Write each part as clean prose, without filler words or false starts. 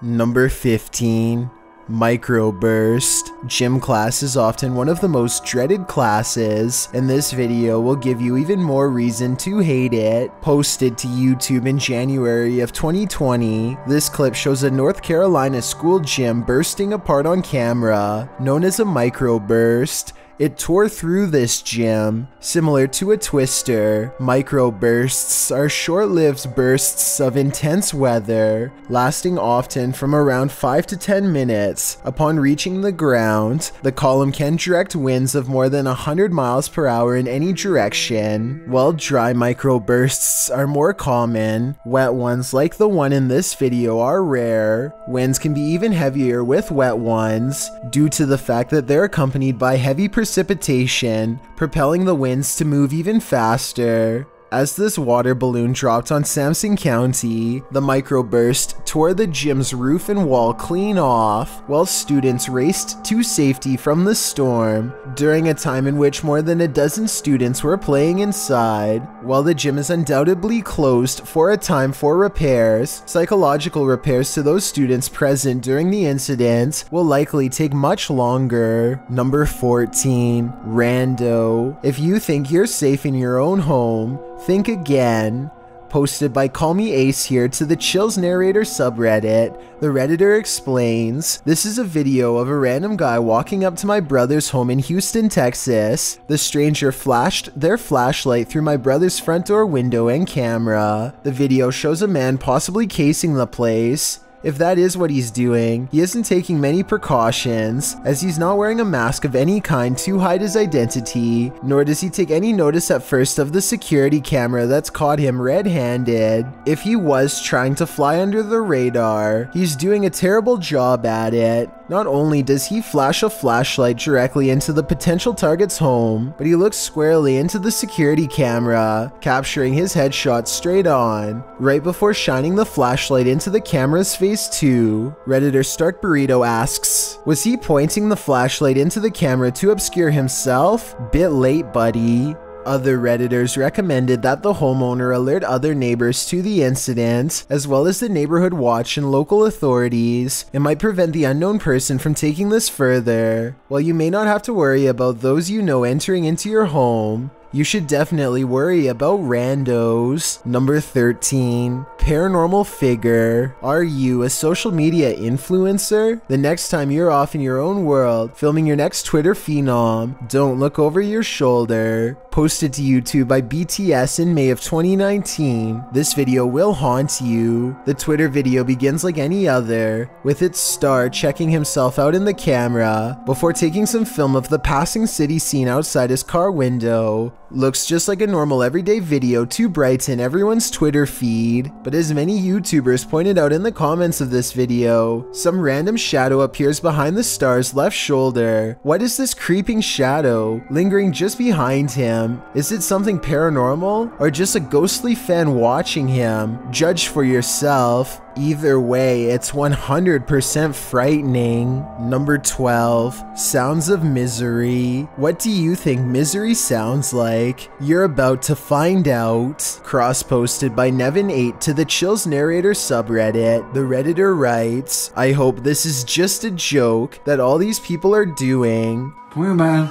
Number 15. Microburst. Gym class is often one of the most dreaded classes, and this video will give you even more reason to hate it. Posted to YouTube in January of 2020, this clip shows a North Carolina school gym bursting apart on camera, known as a microburst. It tore through this gym, similar to a twister. Microbursts are short-lived bursts of intense weather, lasting often from around 5 to 10 minutes. Upon reaching the ground, the column can direct winds of more than 100 miles per hour in any direction. While dry microbursts are more common, wet ones like the one in this video are rare. Winds can be even heavier with wet ones, due to the fact that they're accompanied by heavy precipitation, propelling the winds to move even faster. As this water balloon dropped on Sampson County, the microburst tore the gym's roof and wall clean off, while students raced to safety from the storm, during a time in which more than a dozen students were playing inside. While the gym is undoubtedly closed for a time for repairs, psychological repairs to those students present during the incident will likely take much longer. Number 14. Rando. If you think you're safe in your own home, think again. Posted by Call Me Ace here to the Chills Narrator subreddit, the Redditor explains, "This is a video of a random guy walking up to my brother's home in Houston, Texas. The stranger flashed their flashlight through my brother's front door window and camera. The video shows a man possibly casing the place. If that is what he's doing, he isn't taking many precautions, as he's not wearing a mask of any kind to hide his identity, nor does he take any notice at first of the security camera that's caught him red-handed. If he was trying to fly under the radar, he's doing a terrible job at it. Not only does he flash a flashlight directly into the potential target's home, but he looks squarely into the security camera, capturing his headshot straight on, right before shining the flashlight into the camera's face too." Redditor Stark Burrito asks, "Was he pointing the flashlight into the camera to obscure himself? Bit late, buddy." Other Redditors recommended that the homeowner alert other neighbors to the incident, as well as the neighborhood watch and local authorities. It might prevent the unknown person from taking this further. While you may not have to worry about those you know entering into your home, you should definitely worry about randos. Number 13. Paranormal figure. Are you a social media influencer? The next time you're off in your own world, filming your next Twitter phenom, don't look over your shoulder. Posted to YouTube by BTS in May of 2019, this video will haunt you. The Twitter video begins like any other, with its star checking himself out in the camera, before taking some film of the passing city scene outside his car window. Looks just like a normal everyday video to brighten everyone's Twitter feed, but as many YouTubers pointed out in the comments of this video, some random shadow appears behind the star's left shoulder. What is this creeping shadow lingering just behind him? Is it something paranormal, or just a ghostly fan watching him? Judge for yourself. Either way, it's 100% frightening. Number 12. Sounds of misery. What do you think misery sounds like? You're about to find out. Cross-posted by Nevin8 to the Chills Narrator subreddit, the Redditor writes, "I hope this is just a joke that all these people are doing." 朋友们，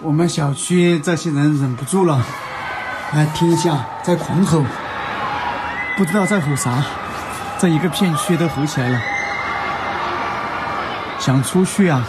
我们小区这些人忍不住了，来听一下，在狂吼，不知道在吼啥。这一个片区都吼起来了，想出去啊。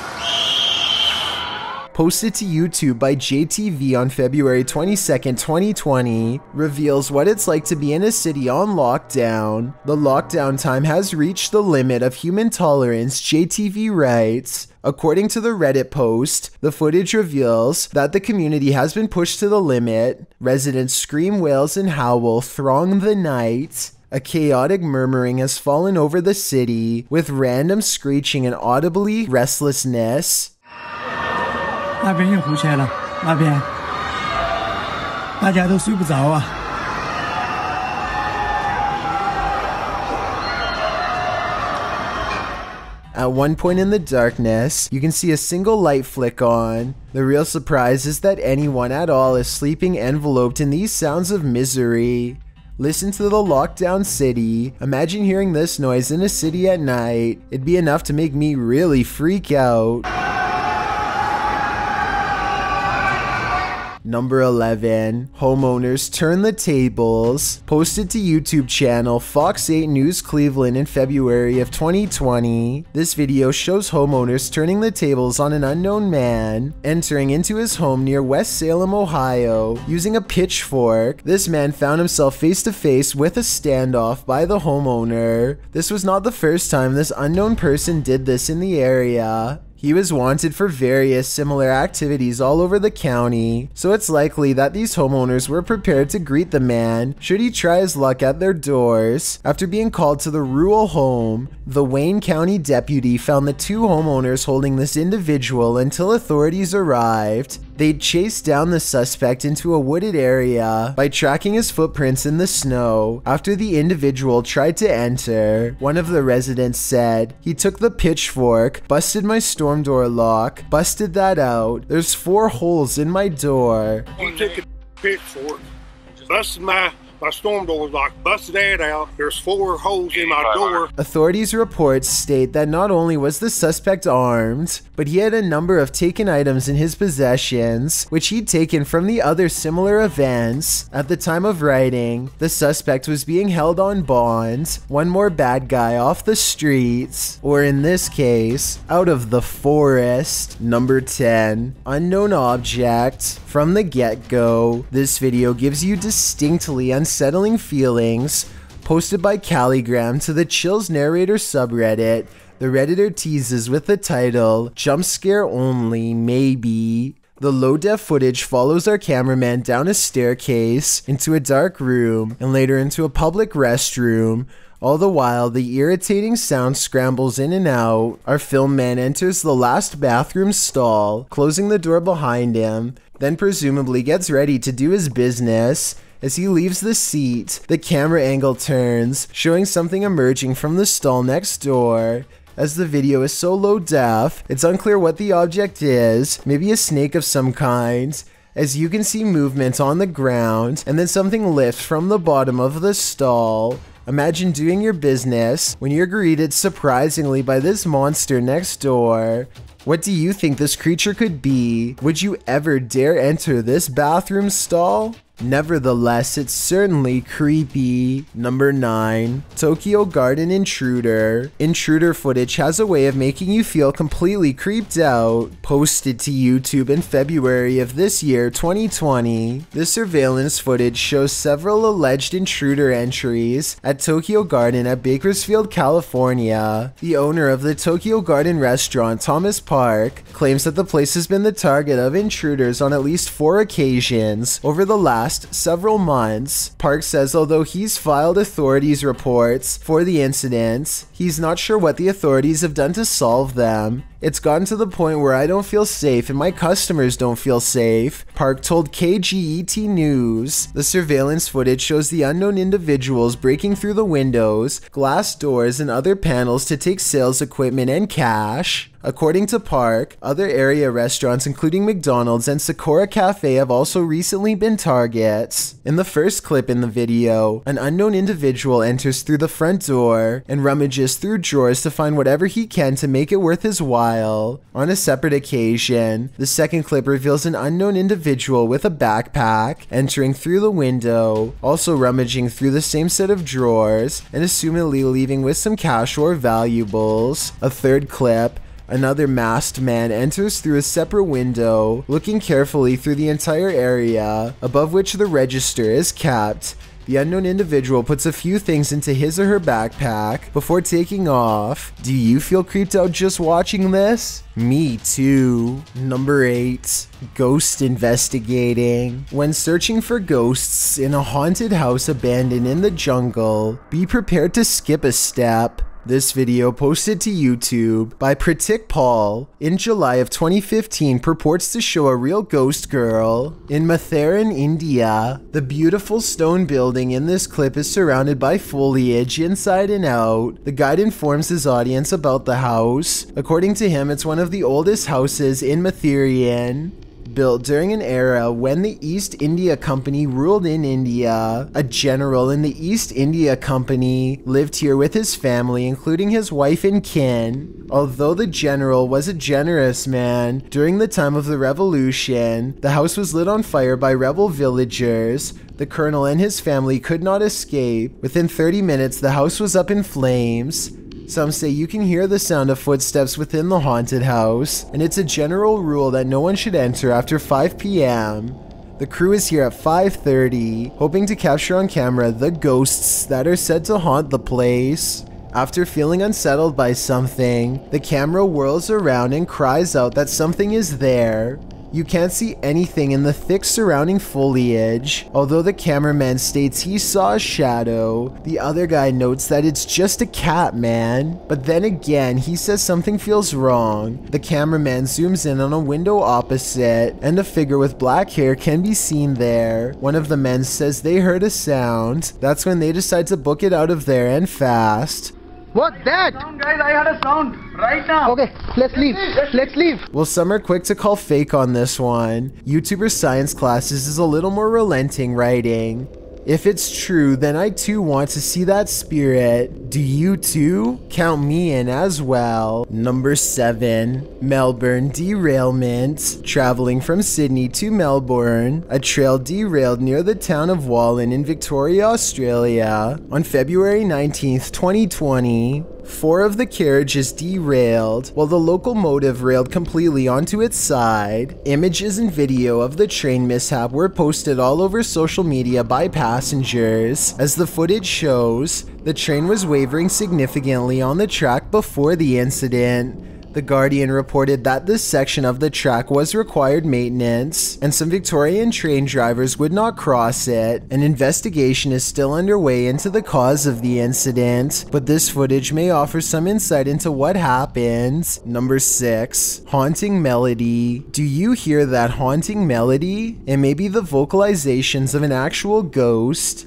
Posted to YouTube by JTV on February 22nd, 2020, reveals what it's like to be in a city on lockdown. The lockdown time has reached the limit of human tolerance, JTV writes. According to the Reddit post, the footage reveals that the community has been pushed to the limit. Residents scream, wails, and howl throng the night. A chaotic murmuring has fallen over the city, with random screeching and audibly restlessness. 那边又吼起来了，那边大家都睡不着啊。At one point in the darkness, you can see a single light flick on. The real surprise is that anyone at all is sleeping enveloped in these sounds of misery. Listen to the lockdown city. Imagine hearing this noise in a city at night. It'd be enough to make me really freak out. Number 11. Homeowners turn the tables. Posted to YouTube channel Fox 8 News Cleveland in February of 2020. This video shows homeowners turning the tables on an unknown man entering into his home near West Salem, Ohio, using a pitchfork. This man found himself face to face with a standoff by the homeowner. This was not the first time this unknown person did this in the area. He was wanted for various similar activities all over the county, so it's likely that these homeowners were prepared to greet the man should he try his luck at their doors. After being called to the rural home, the Wayne County deputy found the two homeowners holding this individual until authorities arrived. They'd chased down the suspect into a wooded area by tracking his footprints in the snow. After the individual tried to enter, one of the residents said, "He took the pitchfork, busted my storm door lock, busted that out. There's 4 holes in my door." He took a pitchfork, busted my storm door lock, busted that out. There's 4 holes in my door. Authorities' reports state that not only was the suspect armed, but he had a number of taken items in his possessions, which he'd taken from the other similar events. At the time of writing, the suspect was being held on bond, one more bad guy off the streets, or in this case, out of the forest. Number 10. Unknown object. From the get-go, this video gives you distinctly unsettling feelings. Posted by Calligram to the Chills Narrator subreddit, the redditor teases with the title, "Jump scare only, maybe." The low-def footage follows our cameraman down a staircase, into a dark room, and later into a public restroom. All the while, the irritating sound scrambles in and out. Our film man enters the last bathroom stall, closing the door behind him, then presumably gets ready to do his business. As he leaves the seat, the camera angle turns, showing something emerging from the stall next door. As the video is so low def, it's unclear what the object is, maybe a snake of some kind. As you can see movement on the ground, and then something lifts from the bottom of the stall. Imagine doing your business when you're greeted surprisingly by this monster next door. What do you think this creature could be? Would you ever dare enter this bathroom stall? Nevertheless, it's certainly creepy. Number 9. Tokyo Garden Intruder. Intruder footage has a way of making you feel completely creeped out. Posted to YouTube in February of this year, 2020. This surveillance footage shows several alleged intruder entries at Tokyo Garden at Bakersfield, California. The owner of the Tokyo Garden restaurant, Thomas Park, claims that the place has been the target of intruders on at least 4 occasions over the last several months. Park says although he's filed authorities reports for the incidents, he's not sure what the authorities have done to solve them. "It's gotten to the point where I don't feel safe and my customers don't feel safe," Park told KGET News. The surveillance footage shows the unknown individuals breaking through the windows, glass doors, and other panels to take sales equipment and cash. According to Park, other area restaurants including McDonald's and Sakura Cafe have also recently been targets. In the first clip in the video, an unknown individual enters through the front door and rummages through drawers to find whatever he can to make it worth his while. On a separate occasion, the second clip reveals an unknown individual with a backpack entering through the window, also rummaging through the same set of drawers, and assumedly leaving with some cash or valuables. A third clip, another masked man enters through a separate window, looking carefully through the entire area, above which the register is kept. The unknown individual puts a few things into his or her backpack before taking off. Do you feel creeped out just watching this? Me too. Number 8. Ghost investigating. When searching for ghosts in a haunted house abandoned in the jungle, be prepared to skip a step. This video, posted to YouTube by Pratik in July of 2015, purports to show a real ghost girl in Matharan, India. The beautiful stone building in this clip is surrounded by foliage inside and out. The guide informs his audience about the house. According to him, it's one of the oldest houses in Matharan. Built during an era when the East India Company ruled in India. A general in the East India Company lived here with his family, including his wife and kin. Although the general was a generous man, during the time of the revolution, the house was lit on fire by rebel villagers. The colonel and his family could not escape. Within 30 minutes, the house was up in flames. Some say you can hear the sound of footsteps within the haunted house, and it's a general rule that no one should enter after 5 p.m. The crew is here at 5:30, hoping to capture on camera the ghosts that are said to haunt the place. After feeling unsettled by something, the camera whirls around and cries out that something is there. You can't see anything in the thick surrounding foliage. Although the cameraman states he saw a shadow, the other guy notes that it's just a cat, man. But then again, he says something feels wrong. The cameraman zooms in on a window opposite, and a figure with black hair can be seen there. One of the men says they heard a sound. That's when they decide to book it out of there, and fast. What that? Sound, guys, I had a sound right now. Okay, let's leave. Let's leave. Well, some are quick to call fake on this one. YouTuber Science Classes is a little more relenting, writing, "If it's true, then I too want to see that spirit. Do you too? Count me in as well." Number 7. Melbourne derailment. Traveling from Sydney to Melbourne, a trail derailed near the town of Wallan in Victoria, Australia. On February 19th, 2020. 4 of the carriages derailed, while the locomotive railed completely onto its side. Images and video of the train mishap were posted all over social media by passengers. As the footage shows, the train was wavering significantly on the track before the incident. The Guardian reported that this section of the track was required maintenance, and some Victorian train drivers would not cross it. An investigation is still underway into the cause of the incident, but this footage may offer some insight into what happened. Number 6. Haunting melody. Do you hear that haunting melody? It may be the vocalizations of an actual ghost.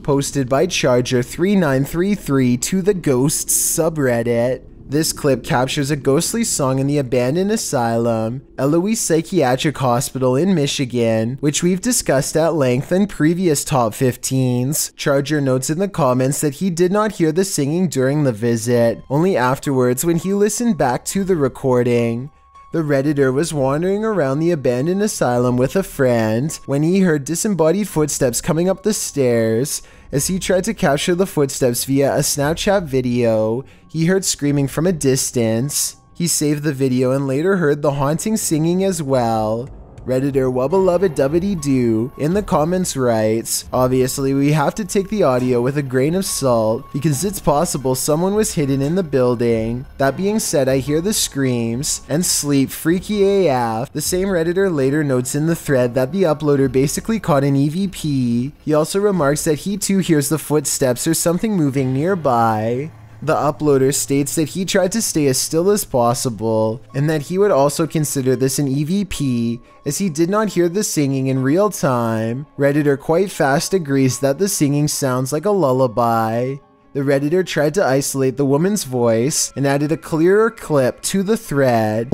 Posted by Charger3933 to the Ghosts subreddit. This clip captures a ghostly song in the abandoned asylum, Eloise Psychiatric Hospital in Michigan, which we've discussed at length in previous top 15s. Charger notes in the comments that he did not hear the singing during the visit, only afterwards when he listened back to the recording. The Redditor was wandering around the abandoned asylum with a friend when he heard disembodied footsteps coming up the stairs. As he tried to capture the footsteps via a Snapchat video, he heard screaming from a distance. He saved the video and later heard the haunting singing as well. Redditor Wubba-Lubba-Dubbity-Doo in the comments writes, "Obviously we have to take the audio with a grain of salt because it's possible someone was hidden in the building. That being said, I hear the screams and sleep freaky AF." The same Redditor later notes in the thread that the uploader basically caught an EVP. He also remarks that he too hears the footsteps or something moving nearby. The uploader states that he tried to stay as still as possible, and that he would also consider this an EVP, as he did not hear the singing in real time. Redditor quite fast agrees that the singing sounds like a lullaby. The Redditor tried to isolate the woman's voice, and added a clearer clip to the thread.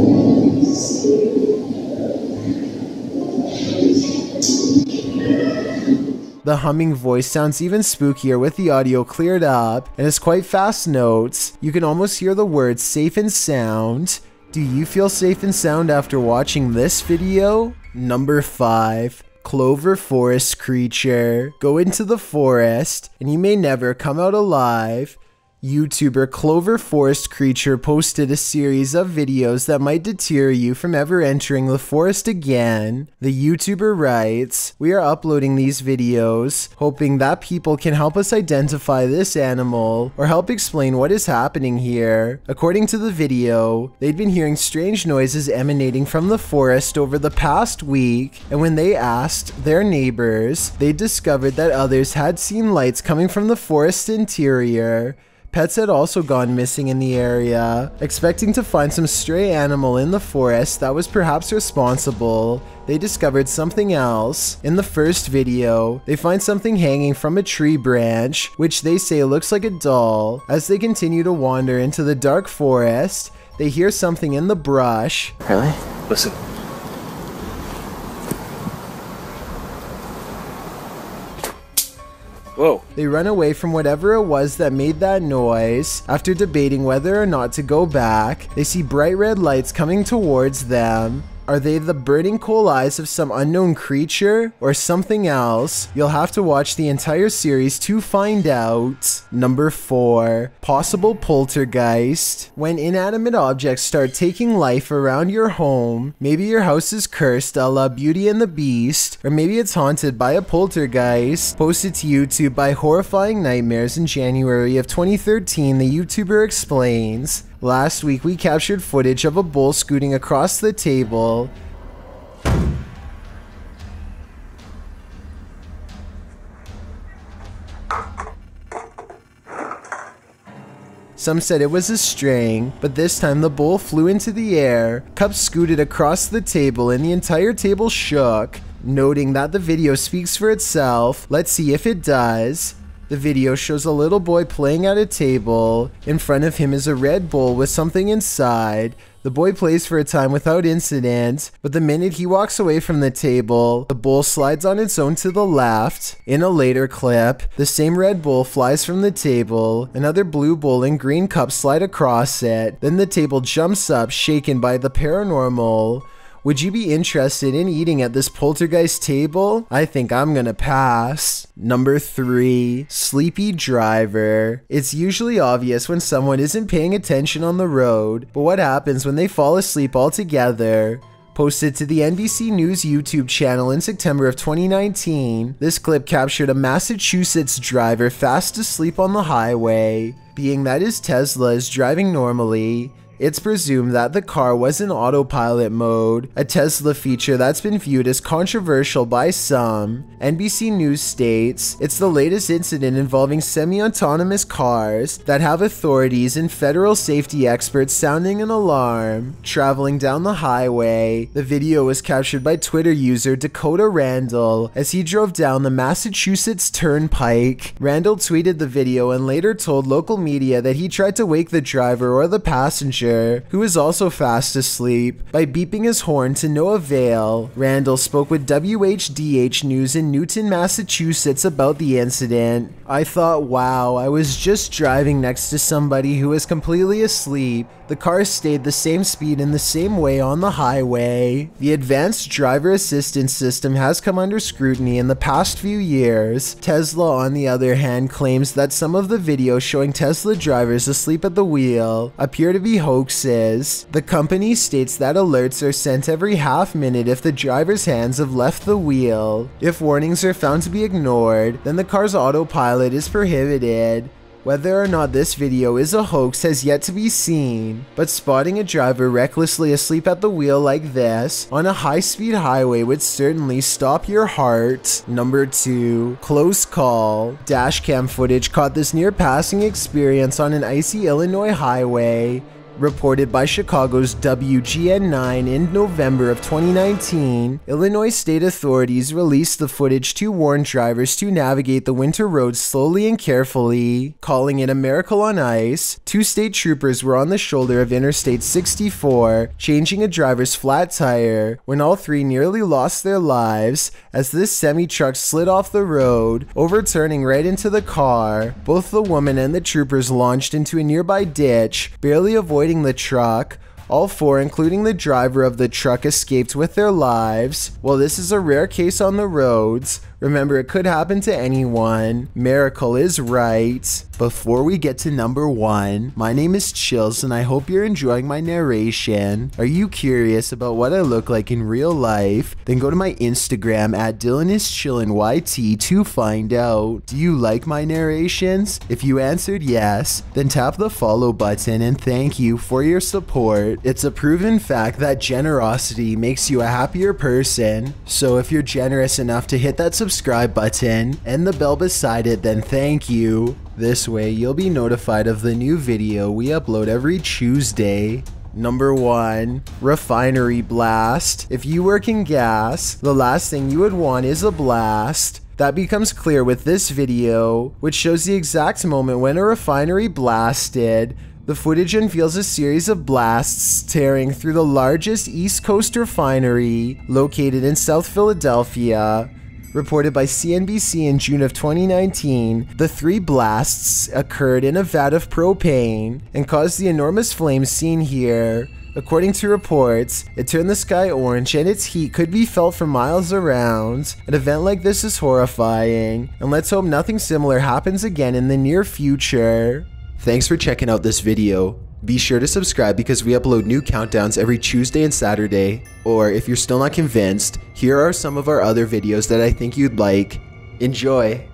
The humming voice sounds even spookier with the audio cleared up, and as quite fast notes, you can almost hear the words safe and sound. Do you feel safe and sound after watching this video? Number 5. Clover ForestCreature. Go into the forest, and you may never come out alive. YouTuber Clover ForestCreature posted a series of videos that might deter you from ever entering the forest again. The YouTuber writes, "We are uploading these videos, hoping that people can help us identify this animal, or help explain what is happening here." According to the video, they'd been hearing strange noises emanating from the forest over the past week, and when they asked their neighbors, they discovered that others had seen lights coming from the forest interior. Pets had also gone missing in the area. Expecting to find some stray animal in the forest that was perhaps responsible, they discovered something else. In the first video, they find something hanging from a tree branch, which they say looks like a doll. As they continue to wander into the dark forest, they hear something in the brush. Really? Listen. Whoa. They run away from whatever it was that made that noise. After debating whether or not to go back, they see bright red lights coming towards them. Are they the burning coal eyes of some unknown creature or something else? You'll have to watch the entire series to find out. Number 4. Possible poltergeist. When inanimate objects start taking life around your home, maybe your house is cursed a la Beauty and the Beast, or maybe it's haunted by a poltergeist. Posted to YouTube by Horrifying Nightmares in January of 2013, the YouTuber explains, "Last week we captured footage of a bull scooting across the table. Some said it was a string, but this time the bull flew into the air, cups scooted across the table, and the entire table shook." Noting that the video speaks for itself, let's see if it does. The video shows a little boy playing at a table. In front of him is a red bowl with something inside. The boy plays for a time without incident, but the minute he walks away from the table, the bowl slides on its own to the left. In a later clip, the same red bowl flies from the table, another blue bowl and green cup slide across it, then the table jumps up, shaken by the paranormal. Would you be interested in eating at this poltergeist table? I think I'm gonna pass. Number 3. Sleepy driver. It's usually obvious when someone isn't paying attention on the road, but what happens when they fall asleep altogether? Posted to the NBC News YouTube channel in September of 2019, this clip captured a Massachusetts driver fast asleep on the highway. Being that his Tesla is driving normally, it's presumed that the car was in autopilot mode, a Tesla feature that's been viewed as controversial by some. NBC News states, "It's the latest incident involving semi-autonomous cars that have authorities and federal safety experts sounding an alarm." Traveling down the highway, the video was captured by Twitter user Dakota Randall as he drove down the Massachusetts Turnpike. Randall tweeted the video and later told local media that he tried to wake the driver or the passenger, who is also fast asleep, by beeping his horn to no avail. Randall spoke with WHDH News in Newton, Massachusetts about the incident. "I thought, wow, I was just driving next to somebody who was completely asleep. The car stayed the same speed in the same way on the highway." The advanced driver assistance system has come under scrutiny in the past few years. Tesla, on the other hand, claims that some of the videos showing Tesla drivers asleep at the wheel appear to be hoaxes. The company states that alerts are sent every half minute if the driver's hands have left the wheel. If warnings are found to be ignored, then the car's autopilot is prohibited. Whether or not this video is a hoax has yet to be seen, but spotting a driver recklessly asleep at the wheel like this on a high-speed highway would certainly stop your heart. Number 2. Close call. Dashcam footage caught this near-passing experience on an icy Illinois highway. Reported by Chicago's WGN9 in November of 2019, Illinois state authorities released the footage to warn drivers to navigate the winter roads slowly and carefully. Calling it a miracle on ice, 2 state troopers were on the shoulder of Interstate 64, changing a driver's flat tire, when all 3 nearly lost their lives as this semi-truck slid off the road, overturning right into the car. Both the woman and the troopers launched into a nearby ditch, barely avoiding the truck. All 4, including the driver of the truck, escaped with their lives. While this is a rare case on the roads, remember it could happen to anyone. Miracle is right. Before we get to number 1, my name is Chills and I hope you're enjoying my narration. Are you curious about what I look like in real life? Then go to my Instagram at DylanIsChillinYT to find out. Do you like my narrations? If you answered yes, then tap the follow button and thank you for your support. It's a proven fact that generosity makes you a happier person. So if you're generous enough to hit that subscribe subscribe button and the bell beside it, then thank you. This way you'll be notified of the new video we upload every Tuesday. Number 1. Refinery blast. If you work in gas, the last thing you would want is a blast. That becomes clear with this video, which shows the exact moment when a refinery blasted. The footage unveils a series of blasts tearing through the largest East Coast refinery located in South Philadelphia. Reported by CNBC in June of 2019, the 3 blasts occurred in a vat of propane and caused the enormous flames seen here. According to reports, it turned the sky orange and its heat could be felt for miles around. An event like this is horrifying, and let's hope nothing similar happens again in the near future. Thanks for checking out this video. Be sure to subscribe because we upload new countdowns every Tuesday and Saturday. Or if you're still not convinced, here are some of our other videos that I think you'd like. Enjoy!